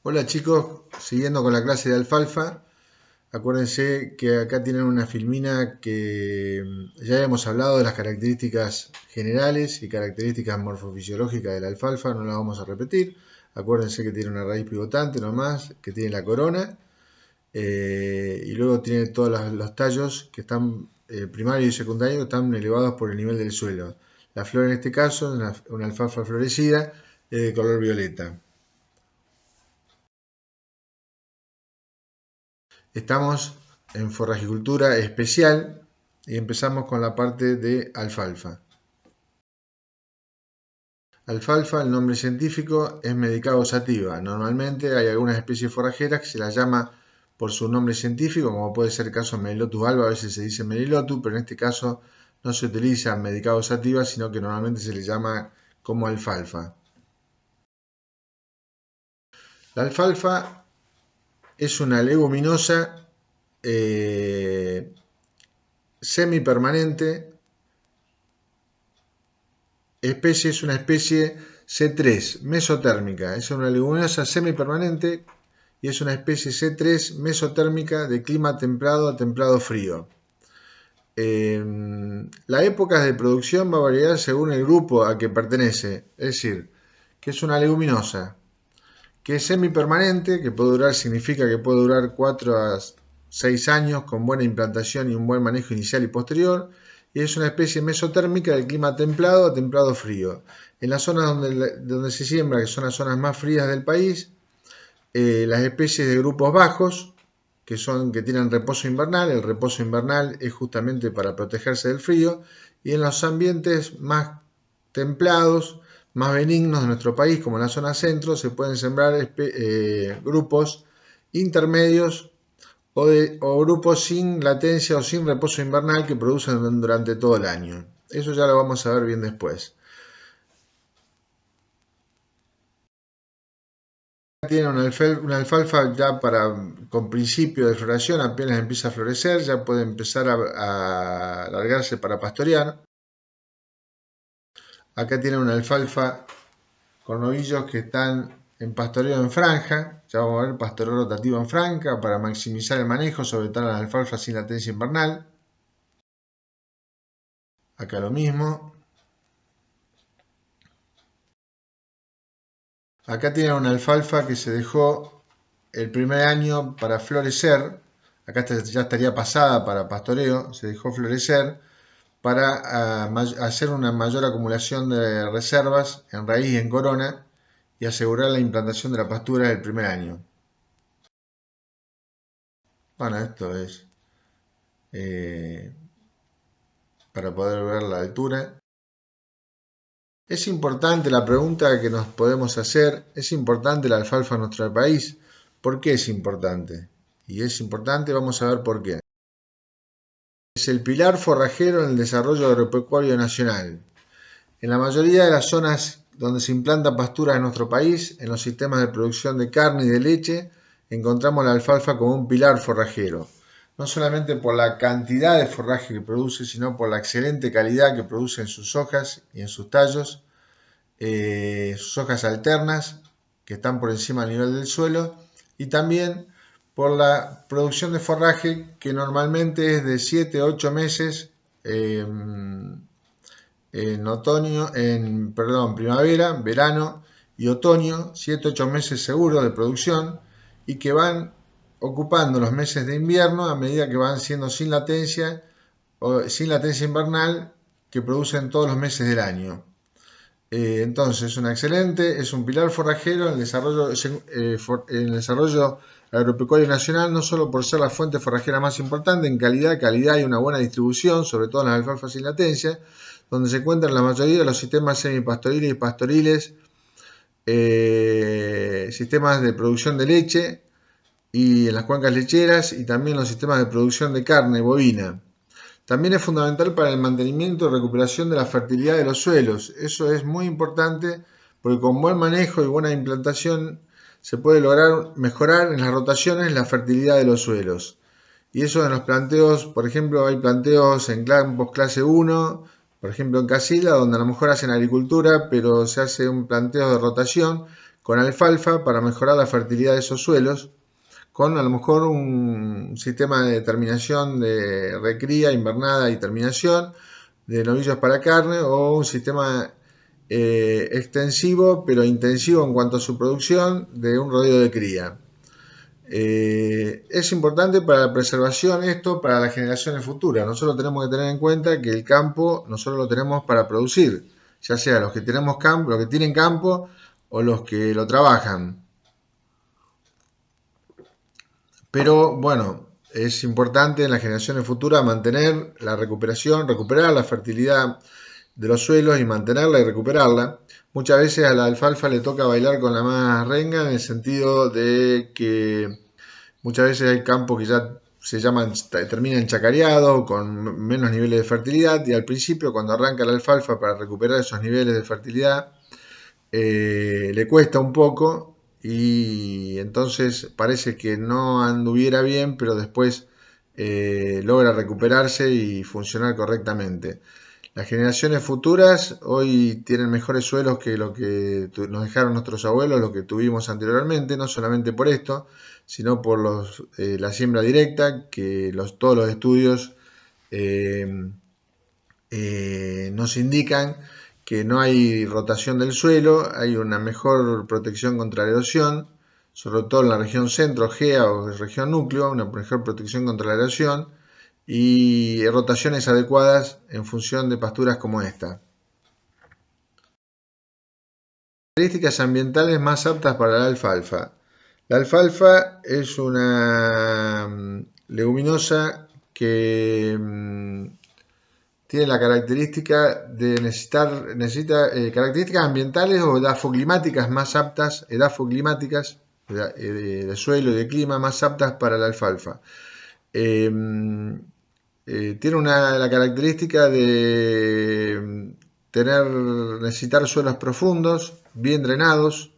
Hola chicos, siguiendo con la clase de alfalfa, acuérdense que acá tienen una filmina que ya hemos hablado de las características generales y características morfofisiológicas de la alfalfa, no la vamos a repetir. Acuérdense que tiene una raíz pivotante nomás, que tiene la corona y luego tiene todos los tallos que están primario y secundario, están elevados por el nivel del suelo. La flor en este caso es una alfalfa florecida de color violeta. Estamos en forrajicultura especial y empezamos con la parte de alfalfa. Alfalfa, el nombre científico es Medicago sativa. Normalmente hay algunas especies forrajeras que se las llama por su nombre científico, como puede ser el caso de Melilotus alba, a veces se dice Melilotus, pero en este caso no se utiliza Medicago sativa, sino que normalmente se le llama como alfalfa. La alfalfa es una leguminosa semipermanente. Es una especie C3 mesotérmica, es una leguminosa semipermanente y es una especie C3 mesotérmica de clima templado a templado frío. La época de producción va a variar según el grupo a que pertenece, es decir, que es una leguminosa que es semipermanente, que puede durar, significa que puede durar 4 a 6 años con buena implantación y un buen manejo inicial y posterior, y es una especie mesotérmica de clima templado a templado frío. En las zonas donde se siembra, que son las zonas más frías del país, las especies de grupos bajos, que tienen reposo invernal, el reposo invernal es justamente para protegerse del frío, y en los ambientes más templados, más benignos de nuestro país, como en la zona centro, se pueden sembrar grupos intermedios o grupos sin latencia o sin reposo invernal que producen durante todo el año. Eso ya lo vamos a ver bien después. Tiene una alfalfa ya con principio de floración, apenas empieza a florecer, ya puede empezar a largarse para pastorear. Acá tiene una alfalfa con novillos que están en pastoreo en franja. Ya vamos a ver pastoreo rotativo en franja para maximizar el manejo, sobre todo en las alfalfas sin latencia invernal. Acá lo mismo. Acá tienen una alfalfa que se dejó el primer año para florecer. Acá ya estaría pasada para pastoreo. Se dejó florecer para hacer una mayor acumulación de reservas en raíz y en corona y asegurar la implantación de la pastura del primer año. Bueno, esto es para poder ver la altura. Es importante la pregunta que nos podemos hacer, ¿es importante la alfalfa en nuestro país? ¿Por qué es importante? Y es importante, vamos a ver por qué. Es el pilar forrajero en el desarrollo agropecuario nacional. En la mayoría de las zonas donde se implanta pastura en nuestro país, en los sistemas de producción de carne y de leche, encontramos la alfalfa como un pilar forrajero. No solamente por la cantidad de forraje que produce, sino por la excelente calidad que produce en sus hojas y en sus tallos, sus hojas alternas, que están por encima del nivel del suelo, y también por la producción de forraje, que normalmente es de 7 a 8 meses primavera, verano y otoño, 7-8 meses seguros de producción y que van ocupando los meses de invierno a medida que van siendo sin latencia invernal que producen todos los meses del año. Entonces, es un pilar forrajero en el desarrollo agropecuario nacional, no solo por ser la fuente forrajera más importante en calidad y una buena distribución, sobre todo en las alfalfas sin latencia, donde se encuentran la mayoría de los sistemas semipastoriles y pastoriles, sistemas de producción de leche y en las cuencas lecheras y también los sistemas de producción de carne bovina. También es fundamental para el mantenimiento y recuperación de la fertilidad de los suelos. Eso es muy importante porque con buen manejo y buena implantación se puede lograr mejorar en las rotaciones la fertilidad de los suelos. Y eso en los planteos, por ejemplo, hay planteos en campos clase 1, por ejemplo en Casilda, donde a lo mejor hacen agricultura, pero se hace un planteo de rotación con alfalfa para mejorar la fertilidad de esos suelos, con a lo mejor un sistema de terminación de recría, invernada y terminación de novillos para carne, o un sistema extensivo pero intensivo en cuanto a su producción de un rodeo de cría. Es importante para la preservación esto, para las generaciones futuras. Nosotros tenemos que tener en cuenta que el campo nosotros lo tenemos para producir, ya sea los que tenemos campo, los que tienen campo o los que lo trabajan. Pero bueno, es importante en las generaciones futuras mantener la recuperación, recuperar la fertilidad de los suelos y mantenerla y recuperarla. Muchas veces a la alfalfa le toca bailar con la más renga, en el sentido de que muchas veces hay campos que ya terminan chacareados, con menos niveles de fertilidad, y al principio, cuando arranca la alfalfa para recuperar esos niveles de fertilidad, le cuesta un poco, y entonces parece que no anduviera bien, pero después logra recuperarse y funcionar correctamente. Las generaciones futuras hoy tienen mejores suelos que lo que nos dejaron nuestros abuelos, lo que tuvimos anteriormente, no solamente por esto, sino por la siembra directa, que todos los estudios nos indican que no hay rotación del suelo, hay una mejor protección contra la erosión, sobre todo en la región centro, GEA o región núcleo, una mejor protección contra la erosión y rotaciones adecuadas en función de pasturas como esta. Características ambientales más aptas para la alfalfa. La alfalfa es una leguminosa que tiene la característica de necesita características ambientales o edafoclimáticas más aptas, edafoclimáticas de suelo y de clima más aptas para la alfalfa. Tiene la característica de necesitar suelos profundos, bien drenados,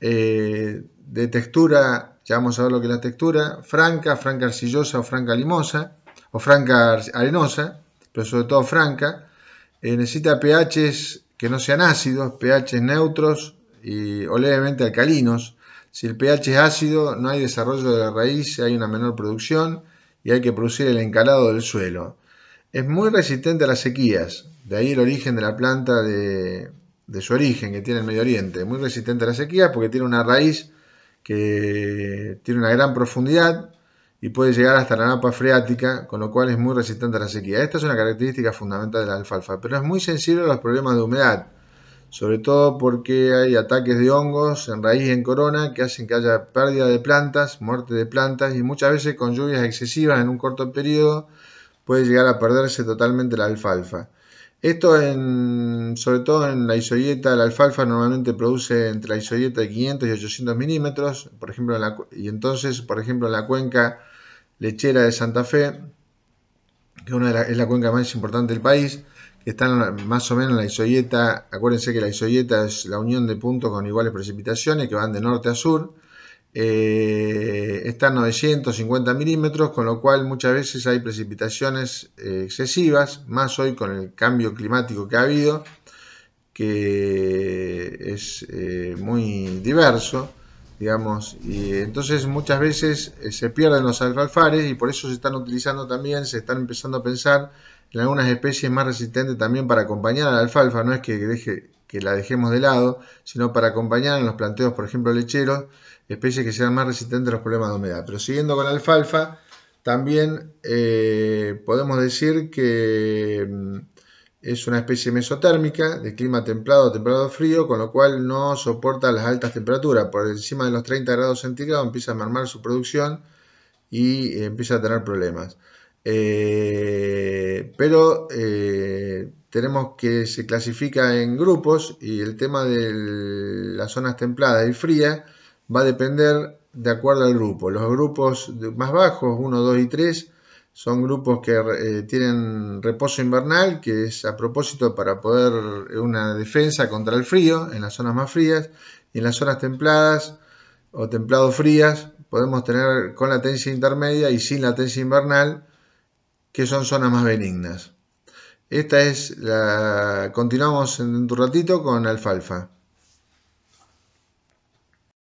de textura, ya vamos a ver lo que es la textura, franca arcillosa o franca limosa, o franca arenosa, pero sobre todo franca. Necesita pHs que no sean ácidos, pHs neutros o levemente alcalinos. Si el pH es ácido, no hay desarrollo de la raíz, hay una menor producción y hay que producir el encalado del suelo. Es muy resistente a las sequías, de ahí el origen de la planta de su origen que tiene el Medio Oriente. Muy resistente a las sequías porque tiene una raíz que tiene una gran profundidad y puede llegar hasta la napa freática, con lo cual es muy resistente a la sequía. Esta es una característica fundamental de la alfalfa, pero es muy sensible a los problemas de humedad, sobre todo porque hay ataques de hongos en raíz y en corona que hacen que haya pérdida de plantas, muerte de plantas, y muchas veces con lluvias excesivas en un corto periodo puede llegar a perderse totalmente la alfalfa. Esto sobre todo en la isoieta. La alfalfa normalmente produce entre la isoieta de 500 y 800 milímetros, por ejemplo, y entonces, por ejemplo, en la cuenca lechera de Santa Fe, que es la cuenca más importante del país, que están más o menos en la isoieta. Acuérdense que la isoieta es la unión de puntos con iguales precipitaciones que van de norte a sur. Están 950 milímetros, con lo cual muchas veces hay precipitaciones excesivas, más hoy con el cambio climático que ha habido, que es muy diverso, digamos, y entonces muchas veces se pierden los alfalfares, y por eso se están utilizando también, se están empezando a pensar en algunas especies más resistentes también para acompañar a la alfalfa. No es que la dejemos de lado, sino para acompañar en los planteos, por ejemplo, lecheros, especies que sean más resistentes a los problemas de humedad. Pero siguiendo con la alfalfa, también podemos decir que es una especie mesotérmica, de clima templado, templado-frío, con lo cual no soporta las altas temperaturas. Por encima de los 30 grados centígrados empieza a mermar su producción y empieza a tener problemas. Pero tenemos que se clasifica en grupos, y el tema de las zonas templadas y frías va a depender de acuerdo al grupo. Los grupos más bajos, 1, 2 y 3, son grupos que tienen reposo invernal, que es a propósito para poder una defensa contra el frío en las zonas más frías, y en las zonas templadas o templado frías podemos tener con latencia intermedia y sin latencia invernal, que son zonas más benignas. Continuamos en un ratito con alfalfa.